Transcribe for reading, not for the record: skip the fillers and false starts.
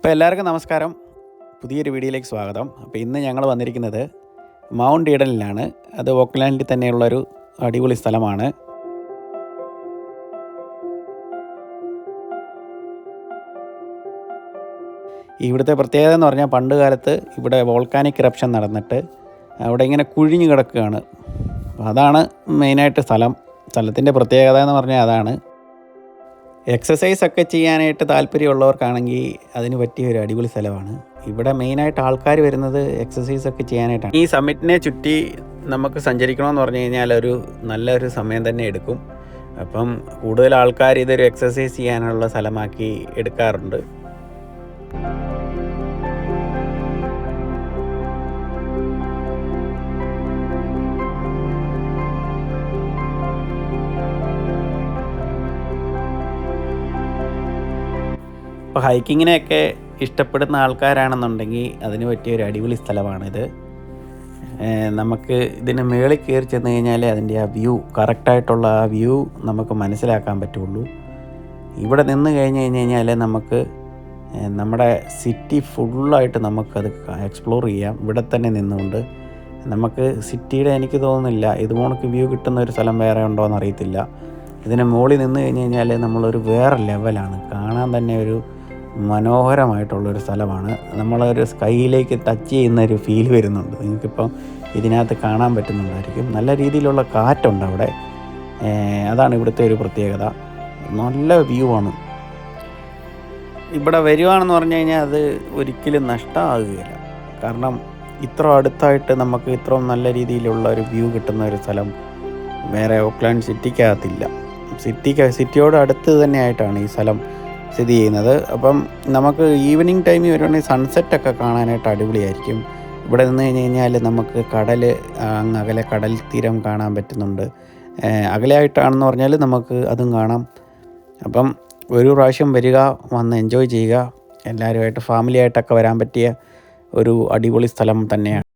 അപ്പോൾ എല്ലാവർക്കും നമസ്കാരം. പുതിയൊരു വീഡിയോയിലേക്ക് സ്വാഗതം. അപ്പോൾ ഇന്ന് ഞങ്ങൾ വന്നിരിക്കുന്നത് മൗണ്ട് ഈഡനിലാണ്. അത് ഓക്ക്ലാൻഡിൽ തന്നെയുള്ളൊരു അടിപൊളി സ്ഥലമാണ്. ഇവിടുത്തെ പ്രത്യേകത എന്ന് പറഞ്ഞാൽ പണ്ട് കാലത്ത് ഇവിടെ വോൾക്കാനിക് ഇറപ്ഷൻ നടന്നിട്ട് അവിടെ ഇങ്ങനെ കുഴിഞ്ഞു കിടക്കുകയാണ്. അതാണ് മെയിനായിട്ട് സ്ഥലത്തിൻ്റെ പ്രത്യേകത എന്ന് പറഞ്ഞാൽ അതാണ്. എക്സസൈസൊക്കെ ചെയ്യാനായിട്ട് താല്പര്യമുള്ളവർക്കാണെങ്കിൽ അതിന് പറ്റിയ ഒരു അടിപൊളി സ്ഥലമാണ്. ഇവിടെ മെയിനായിട്ട് ആൾക്കാർ വരുന്നത് എക്സസൈസൊക്കെ ചെയ്യാനായിട്ടാണ്. ഈ സമ്മിറ്റിനെ ചുറ്റി നമുക്ക് സഞ്ചരിക്കണമെന്ന് പറഞ്ഞു കഴിഞ്ഞാൽ നല്ലൊരു സമയം തന്നെ എടുക്കും. അപ്പം കൂടുതൽ ആൾക്കാർ ഇതൊരു എക്സസൈസ് ചെയ്യാനുള്ള സ്ഥലമാക്കി എടുക്കാറുണ്ട്. ഇപ്പോൾ ഹൈക്കിങ്ങിനെയൊക്കെ ഇഷ്ടപ്പെടുന്ന ആൾക്കാരാണെന്നുണ്ടെങ്കിൽ അതിന് പറ്റിയൊരു അടിപൊളി സ്ഥലമാണിത്. നമുക്ക് ഇതിന് മുകളിൽ കയറി ചെന്ന് കഴിഞ്ഞാൽ അതിൻ്റെ ആ വ്യൂ കറക്റ്റായിട്ടുള്ള ആ വ്യൂ നമുക്ക് മനസ്സിലാക്കാൻ പറ്റുള്ളൂ. ഇവിടെ നിന്ന് കഴിഞ്ഞാൽ നമുക്ക് നമ്മുടെ സിറ്റി ഫുള്ളായിട്ട് നമുക്കത് എക്സ്പ്ലോർ ചെയ്യാം. ഇവിടെ തന്നെ നിന്നുകൊണ്ട് നമുക്ക് സിറ്റിയുടെ എനിക്ക് തോന്നുന്നില്ല ഇതുപോലൊക്കെ വ്യൂ കിട്ടുന്ന ഒരു സ്ഥലം വേറെ ഉണ്ടോ എന്ന് അറിയത്തില്ല. ഇതിന് മുകളിൽ നിന്ന് കഴിഞ്ഞാൽ നമ്മളൊരു വേറെ ലെവലാണ്. കാണാൻ തന്നെ ഒരു മനോഹരമായിട്ടുള്ളൊരു സ്ഥലമാണ്. നമ്മളൊരു സ്കൈയിലേക്ക് ടച്ച് ചെയ്യുന്നൊരു ഫീൽ വരുന്നുണ്ട്. നിങ്ങൾക്കിപ്പം ഇതിനകത്ത് കാണാൻ പറ്റുന്നുണ്ടായിരിക്കും. നല്ല രീതിയിലുള്ള കാറ്റുണ്ട് അവിടെ. അതാണ് ഇവിടുത്തെ ഒരു പ്രത്യേകത. നല്ല വ്യൂ ആണ്. ഇവിടെ വരുവാണെന്ന് പറഞ്ഞു കഴിഞ്ഞാൽ അത് ഒരിക്കലും നഷ്ടമാകുകയില്ല. കാരണം ഇത്ര അടുത്തായിട്ട് നമുക്ക് ഇത്രയും നല്ല രീതിയിലുള്ള ഒരു വ്യൂ കിട്ടുന്ന ഒരു സ്ഥലം വേറെ ഓക്ക്ലാൻഡ് സിറ്റിക്കകത്തില്ല. സിറ്റിയോട് അടുത്ത് തന്നെയായിട്ടാണ് ഈ സ്ഥലം സ്ഥിതി ചെയ്യുന്നത്. അപ്പം നമുക്ക് ഈവനിങ് ടൈമിൽ വരുവാണെങ്കിൽ സൺസെറ്റൊക്കെ കാണാനായിട്ട് അടിപൊളിയായിരിക്കും. ഇവിടെ നിന്ന് കഴിഞ്ഞാൽ നമുക്ക് അങ്ങ് അകലെ കടൽ തീരം കാണാൻ പറ്റുന്നുണ്ട്. അകലെയായിട്ടാണെന്ന് പറഞ്ഞാൽ നമുക്ക് അതും കാണാം. അപ്പം ഒരു പ്രാവശ്യം വരിക, വന്ന് എൻജോയ് ചെയ്യുക. എല്ലാവരുമായിട്ട് ഫാമിലിയായിട്ടൊക്കെ വരാൻ പറ്റിയ ഒരു അടിപൊളി സ്ഥലം തന്നെയാണ്.